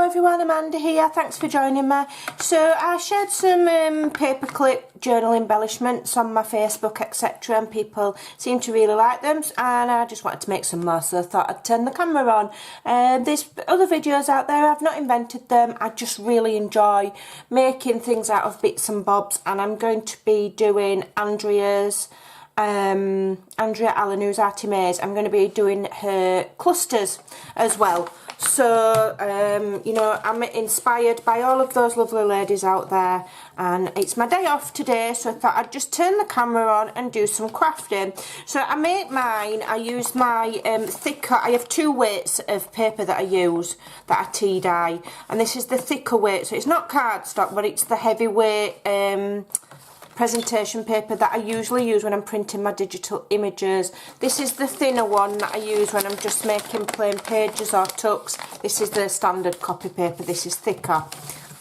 everyone, Amanda here, thanks for joining me. So I shared some paperclip journal embellishments on my Facebook etc, and people seem to really like them, and I just wanted to make some more, so I thought I'd turn the camera on. There's other videos out there, I've not invented them, I just really enjoy making things out of bits and bobs, and I'm going to be doing Andrea Allen, who's Arty Maze. I'm going to be doing her clusters as well. So, you know, I'm inspired by all of those lovely ladies out there, and it's my day off today, so I thought I'd just turn the camera on and do some crafting. So I make mine, I use my thicker, I have two weights of paper that I use, that I tea dye, and this is the thicker weight, so it's not cardstock, but it's the heavyweight presentation paper that I usually use when I'm printing my digital images. This is the thinner one that I use when I'm just making plain pages or tucks. This is the standard copy paper, this is thicker.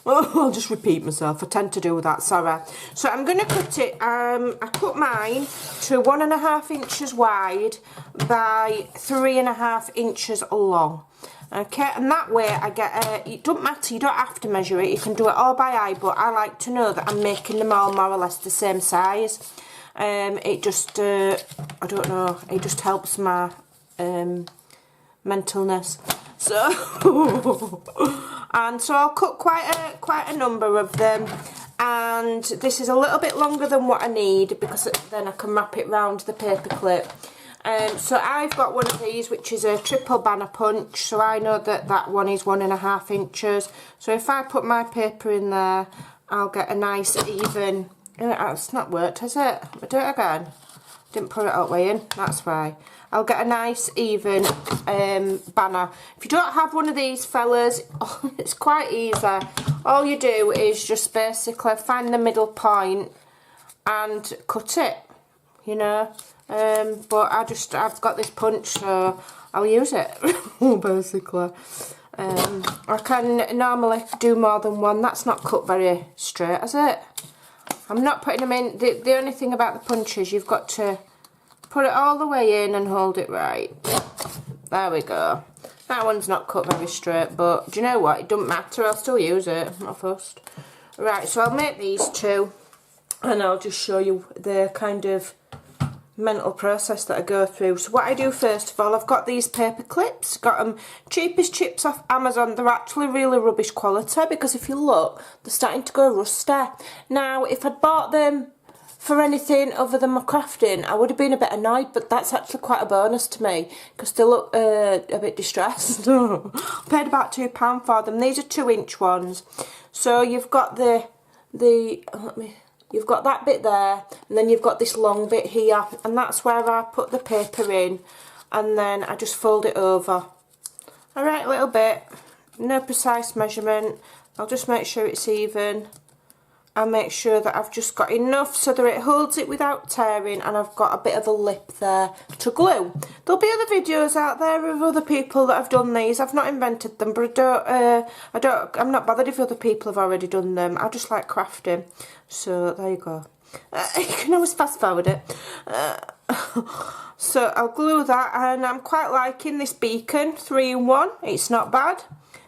Oh, I'll just repeat myself, I tend to do that, sorry. So I'm going to cut it, I cut mine to 1.5 inches wide by 3.5 inches long. Okay, and that way I get it doesn't matter, you don't have to measure it, you can do it all by eye, but I like to know that I'm making them all more or less the same size. It just, I don't know, it just helps my mentalness. So, and so I'll cut quite a number of them, and this is a little bit longer than what I need, because then I can wrap it round the paper clip. So I've got one of these which is a triple banner punch, so I know that that one is 1.5 inches. So if I put my paper in there, I'll get a nice even, it's not worked, has it? I'll do it again. Didn't put it all the way in, that's why. I'll get a nice even banner. If you don't have one of these fellas, it's quite easy. All you do is just basically find the middle point and cut it, you know. But I've got this punch, so I'll use it, basically. I can normally do more than one. That's not cut very straight, is it? I'm not putting them in. The only thing about the punch is you've got to put it all the way in and hold it right. There we go. That one's not cut very straight, but do you know what? It doesn't matter, I'll still use it. I'm not fussed. Right, so I'll make these two, and I'll just show you the kind of mental process that I go through. So what I do first of all, I've got these paper clips, got them cheap as chips off Amazon. They're actually really rubbish quality, because if you look, they're starting to go rusty. Now if I'd bought them for anything other than my crafting, I would have been a bit annoyed, but that's actually quite a bonus to me, because they look a bit distressed. I paid about £2 for them. These are 2-inch ones. So you've got you've got that bit there, and then you've got this long bit here, and that's where I put the paper in, and then I just fold it over. Alright, a little bit, no precise measurement, I'll just make sure it's even. I'll make sure that I've just got enough so that it holds it without tearing, and I've got a bit of a lip there to glue. There'll be other videos out there of other people that have done these. I've not invented them, but I'm not bothered if other people have already done them. I just like crafting. So there you go. You can always fast forward it. So I'll glue that, and I'm quite liking this beacon 3-in-1. It's not bad.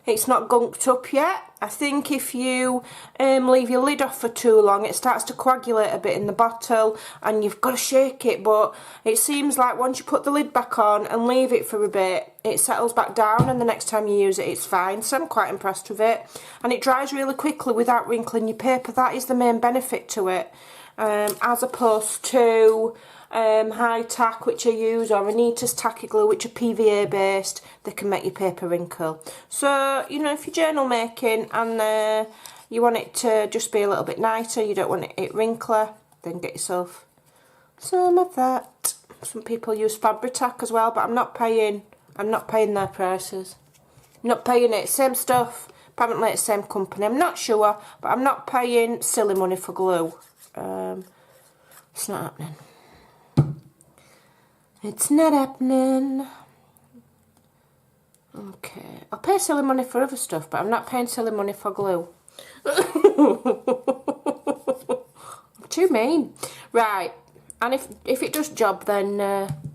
It's not gunked up yet. I think if you leave your lid off for too long, it starts to coagulate a bit in the bottle, and you've got to shake it, but it seems like once you put the lid back on and leave it for a bit, it settles back down, and the next time you use it, it's fine. So I'm quite impressed with it. And it dries really quickly without wrinkling your paper. That is the main benefit to it, as opposed to high tack, which I use, or Anita's tacky glue, which are PVA based. They can make your paper wrinkle. So, you know, if you're journal making and you want it to just be a little bit nicer, you don't want it wrinkly, then get yourself some of that. Some people use Fabri-Tac as well, but I'm not paying their prices. I'm not paying it. Same stuff, apparently it's the same company. I'm not sure, but I'm not paying silly money for glue. It's not happening. It's not happening. Okay, I'll pay silly money for other stuff, but I'm not paying silly money for glue. I'm too mean. Right, and if it does job, then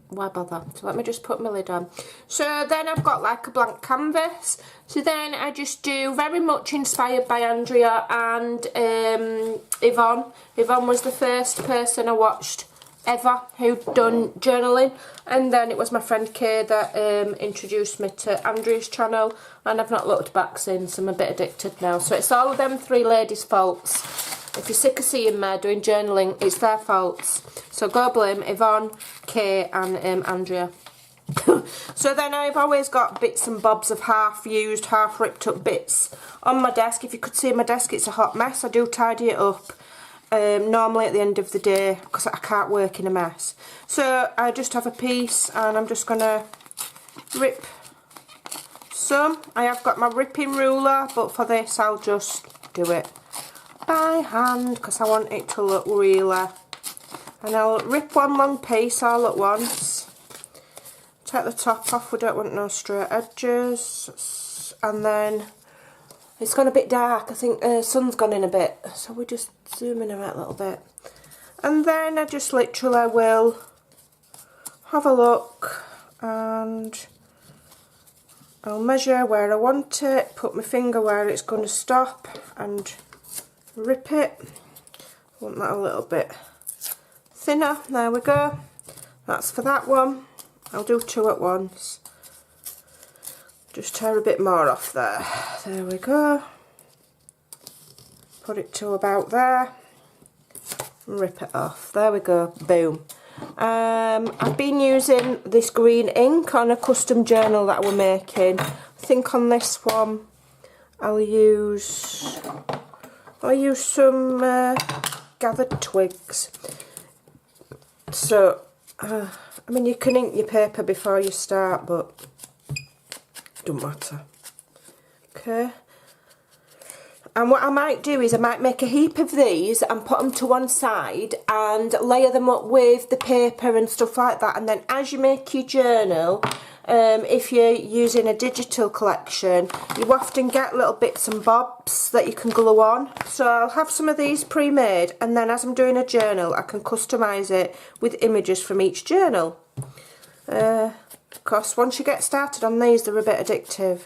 why bother? So let me just put my lid on. So then I've got like a blank canvas. So then I just do, very much inspired by Andrea and Yvonne. Yvonne was the first person I watched ever who'd done journaling, and then it was my friend Kay that introduced me to Andrea's channel, and I've not looked back since. I'm a bit addicted now. So it's all of them three ladies' faults. If you're sick of seeing me doing journaling, it's their faults. So go blame Yvonne, Kay and Andrea. So then I've always got bits and bobs of half used, half ripped up bits on my desk. If you could see my desk, it's a hot mess. I do tidy it up normally at the end of the day because I can't work in a mess. So I just have a piece and I'm just going to rip some. I have got my ripping ruler, but for this I'll just do it by hand because I want it to look realer. And I'll rip one long piece all at once. Take the top off, we don't want no straight edges. And then it's gone a bit dark, I think the sun's gone in a bit, so we just zoom in a little bit. And then I just literally will have a look and I'll measure where I want it, put my finger where it's going to stop and rip it. I want that a little bit thinner. There we go. That's for that one. I'll do two at once. Just tear a bit more off there. There we go. Put it to about there. Rip it off. There we go. Boom. I've been using this green ink on a custom journal that we're making. I think on this one I'll use some gathered twigs. So I mean, you can ink your paper before you start, but it doesn't matter. Okay. And what I might do is I might make a heap of these and put them to one side and layer them up with the paper and stuff like that. And then as you make your journal, if you're using a digital collection, you often get little bits and bobs that you can glue on. So I'll have some of these pre-made, and then as I'm doing a journal, I can customise it with images from each journal. Because once you get started on these, they're a bit addictive.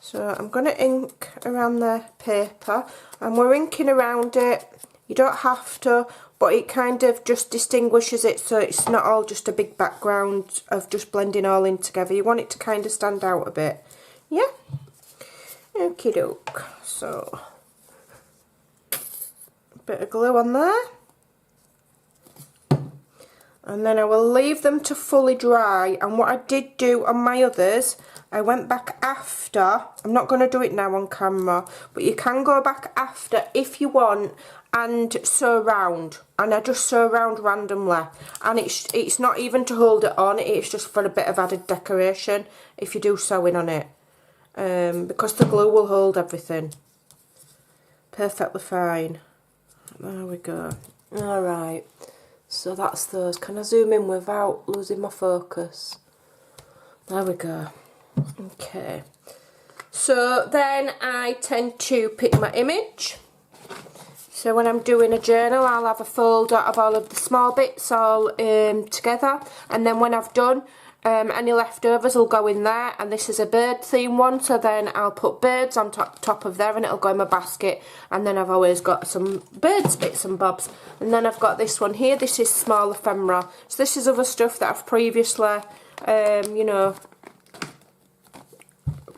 So I'm going to ink around the paper, and we're inking around it. You don't have to, but it kind of just distinguishes it so it's not all just a big background of just blending all in together. You want it to kind of stand out a bit. Yeah? Okie doke. So, a bit of glue on there. And then I will leave them to fully dry. And what I did do on my others, I went back after. I'm not going to do it now on camera, but you can go back after if you want and sew round. And I just sew round randomly. And it's not even to hold it on, it's just for a bit of added decoration if you do sewing on it. Because the glue will hold everything. Perfectly fine. There we go. Alright. So that's those. Can I zoom in without losing my focus? There we go. Okay. So then I tend to pick my image. So when I'm doing a journal, I'll have a folder of all of the small bits all together. And then when I've done, any leftovers will go in there. And this is a bird theme one, so then I'll put birds on top of there and it'll go in my basket. And then I've always got some birds bits and bobs. And then I've got this one here. This is small ephemera. So this is other stuff that I've previously, you know,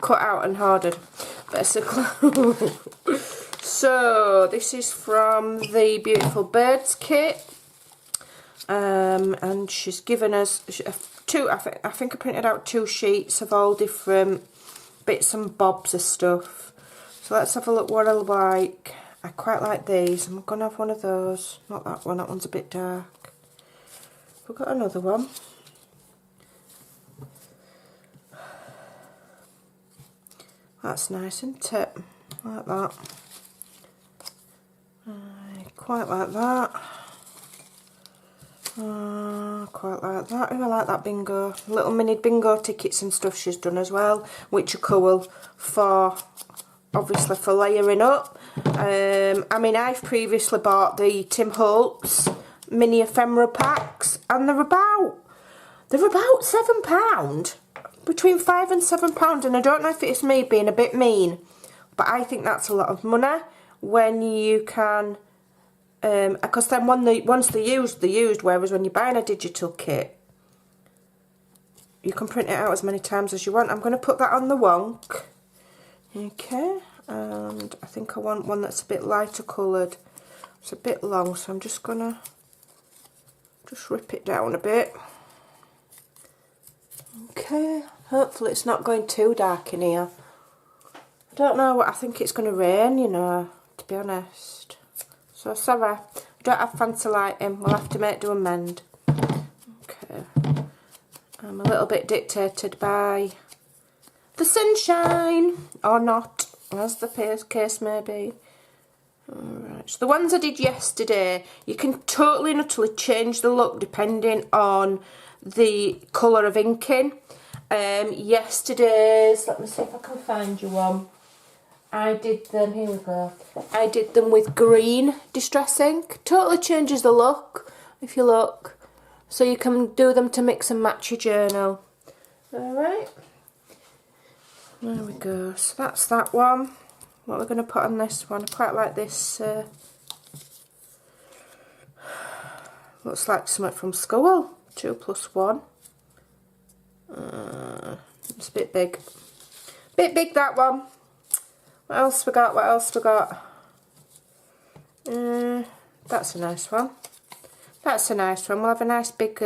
cut out and hoarded, basically. So this is from the Beautiful Birds kit. And she's given us I think I printed out 2 sheets of all different bits and bobs of stuff. So let's have a look what I like. I quite like these. I'm going to have one of those. Not that one, that one's a bit dark. We've got another one. That's nice, isn't it? I like that. I quite like that. Quite like that. I like that bingo. Little mini bingo tickets and stuff she's done as well, which are cool for, obviously, for layering up. I mean, I've previously bought the Tim Holtz mini ephemera packs, and they're They're about £7. Between £5 and £7, and I don't know if it's me being a bit mean, but I think that's a lot of money when you can, because then once they're used, whereas when you're buying a digital kit, you can print it out as many times as you want. I'm going to put that on the wonk, okay, and I think I want one that's a bit lighter coloured. It's a bit long, so I'm just going to rip it down a bit. Okay, hopefully it's not going too dark in here. I don't know what, I think it's going to rain, you know, to be honest. So sorry, I don't have fancy lighting, we'll have to do amend. Okay, I'm a little bit dictated by the sunshine, or not, as the case may be. Alright, so the ones I did yesterday, you can totally and utterly change the look depending on the colour of inking. Yesterday's, let me see if I can find you one. I did them, here we go. I did them with green distress ink. Totally changes the look, if you look. So you can do them to mix and match your journal. Alright. There we go. So that's that one. What we're going to put on this one, I quite like this. Looks like something from school. 2 plus 1. It's a bit big. Bit big, that one. What else we got? What else we got? That's a nice one. That's a nice one. We'll have a nice big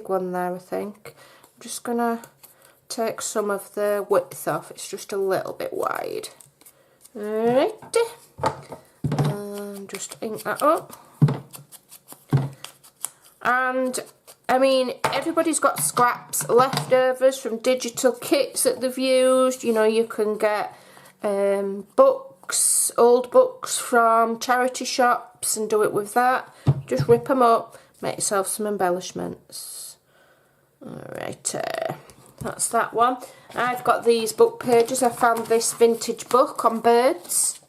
one there, I think. I'm just gonna take some of the width off. It's just a little bit wide. Right. Just ink that up. And I mean, everybody's got scraps, leftovers from digital kits that they've used. You know, you can get books, old books from charity shops and do it with that. Just rip them up, make yourself some embellishments. Alright, that's that one. I've got these book pages. I found this vintage book on birds.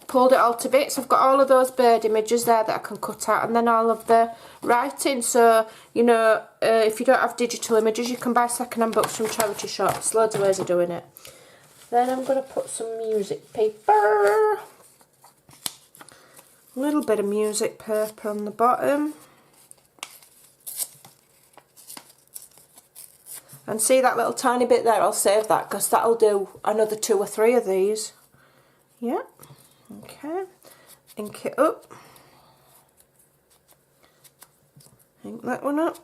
Pulled it all to bits. I've got all of those bird images there that I can cut out, and then all of the writing. So, you know, if you don't have digital images, you can buy second-hand books from charity shops. Loads of ways of doing it. Then I'm going to put some music paper. A little bit of music paper on the bottom. And see that little tiny bit there? I'll save that because that'll do another 2 or 3 of these. Yeah. Okay. Ink it up. Ink that one up.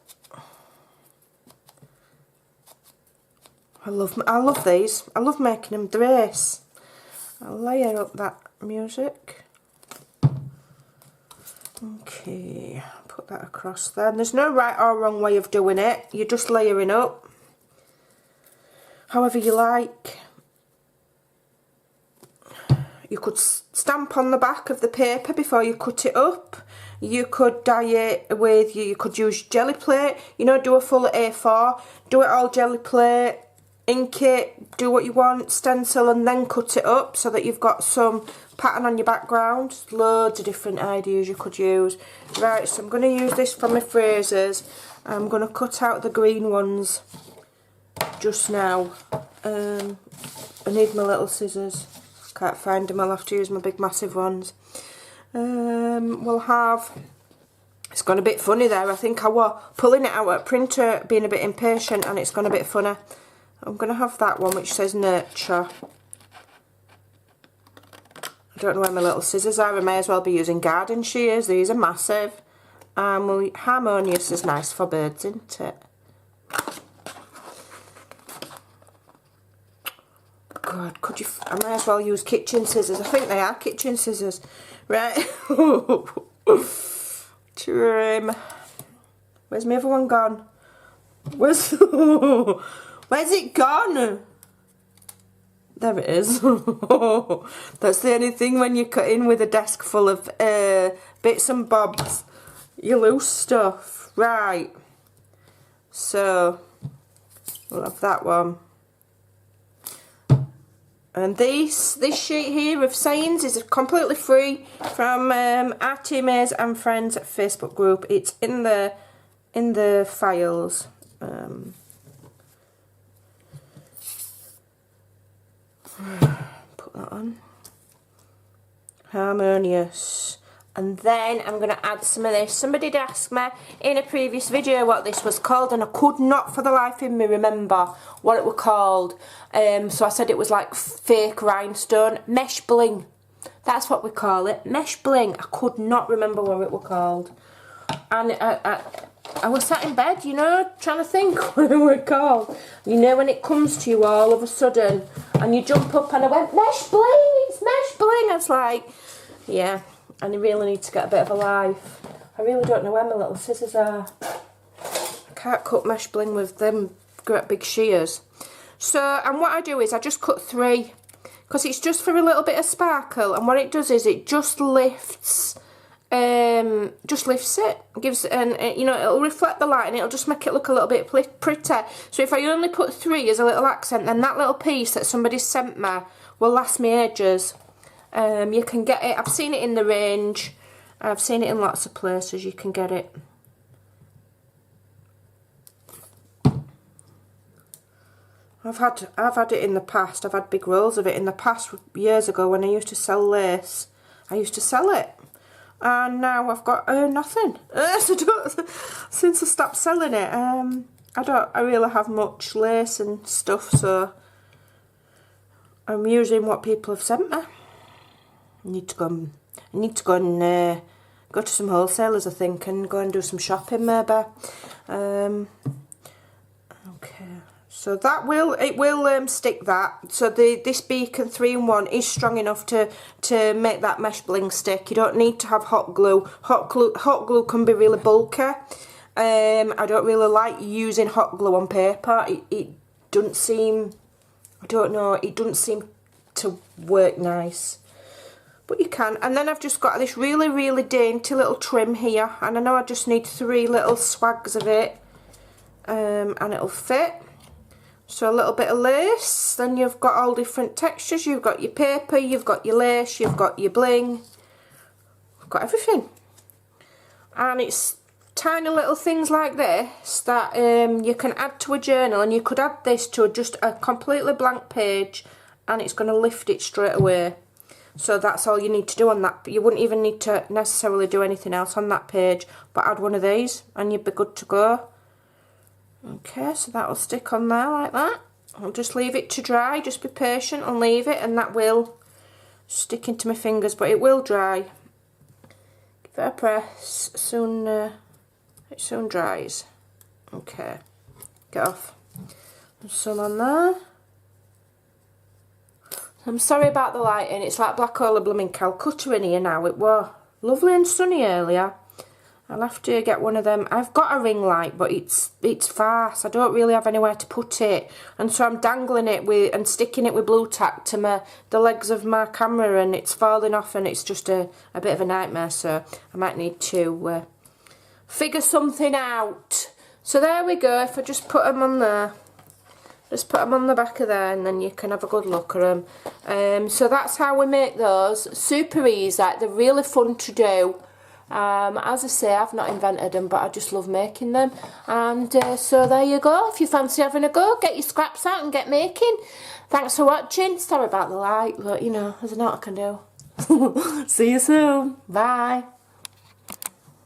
I love these. I love making them brace. I'll layer up that music. Okay, put that across there. And there's no right or wrong way of doing it. You're just layering up however you like. You could stamp on the back of the paper before you cut it up. You could dye it with, you could use jelly plate, you know, do a full A4, do it all jelly plate, ink it, do what you want, stencil, and then cut it up so that you've got some pattern on your background. Loads of different ideas you could use. Right, so I'm going to use this from my Frasers. I'm going to cut out the green ones just now. I need my little scissors. Can't find them, I'll have to use my big massive ones. We'll have, it's gone a bit funny there. I think I was pulling it out at printer, being a bit impatient, and it's gone a bit funny. I'm going to have that one which says nurture. I don't know where my little scissors are. I may as well be using garden shears. These are massive. Harmonious is nice for birds, isn't it? God, could you? I may as well use kitchen scissors. I think they are kitchen scissors. Right. Trim. Where's my other one gone? Where's it gone? There it is. That's the only thing when you're cutting with a desk full of bits and bobs. You lose stuff. Right. So, we'll have that one. And this sheet here of sayings is completely free from our Team A's and Friends Facebook group. It's in the files. Put that on. Harmonious. And then I'm going to add some of this. Somebody did ask me in a previous video what this was called, and I could not for the life of me remember what it was called. So I said it was like fake rhinestone. Mesh bling. That's what we call it. Mesh bling. I could not remember what it was called. And I was sat in bed, you know, trying to think what it was called. You know, when it comes to you all of a sudden, and you jump up and I went, mesh bling, it's mesh bling. I was like, yeah, and I really need to get a bit of a life. I really don't know where my little scissors are. I can't cut mesh bling with them great big shears. So, and what I do is I just cut 3, because it's just for a little bit of sparkle, and what it does is it just lifts it, gives, and you know, it'll reflect the light and it'll just make it look a little bit pretty. So if I only put 3 as a little accent, then that little piece that somebody sent me will last me ages. You can get it, I've seen it in the range, I've seen it in lots of places, you can get it. I've had it in the past, I've had big rolls of it in the past, years ago when I used to sell lace. I used to sell it. And now I've got nothing. Since I stopped selling it, I really have much lace and stuff, so I'm using what people have sent me. I need to go and go to some wholesalers, I think, and go and do some shopping maybe. Okay. So that will stick that. So this beacon 3-in-1 is strong enough to make that mesh bling stick. You don't need to have hot glue. Hot glue can be really bulky. I don't really like using hot glue on paper. It doesn't seem, I don't know, it doesn't seem to work nice. But you can. And then I've just got this really, really dainty little trim here, and I know I just need 3 little swags of it, and it'll fit. So a little bit of lace, then you've got all different textures, you've got your paper, you've got your lace, you've got your bling, you've got everything. And it's tiny little things like this that you can add to a journal, and you could add this to just a completely blank page and it's going to lift it straight away. So that's all you need to do on that. You wouldn't even need to necessarily do anything else on that page, but add one of these and you'd be good to go. Okay, so that will stick on there like that. I'll just leave it to dry, just be patient and leave it, and that will stick into my fingers, but it will dry. Give it a press, soon it soon dries. Okay, get off. There's some on there. I'm sorry about the lighting, it's like black hole of blooming Calcutta in here now. It was lovely and sunny earlier. I'll have to get one of them. I've got a ring light, but it's fast. I don't really have anywhere to put it, and so I'm dangling it with and sticking it with blue tack to the legs of my camera, and it's falling off, and it's just a bit of a nightmare. So I might need to figure something out. So there we go. If I just put them on there, just put them on the back of there, and then you can have a good look at them. So that's how we make those. Super easy. They're really fun to do. As I say, I've not invented them, but I just love making them. And so there you go. If you fancy having a go, get your scraps out and get making. Thanks for watching. Sorry about the light, but you know, there's not I can do. See you soon. Bye.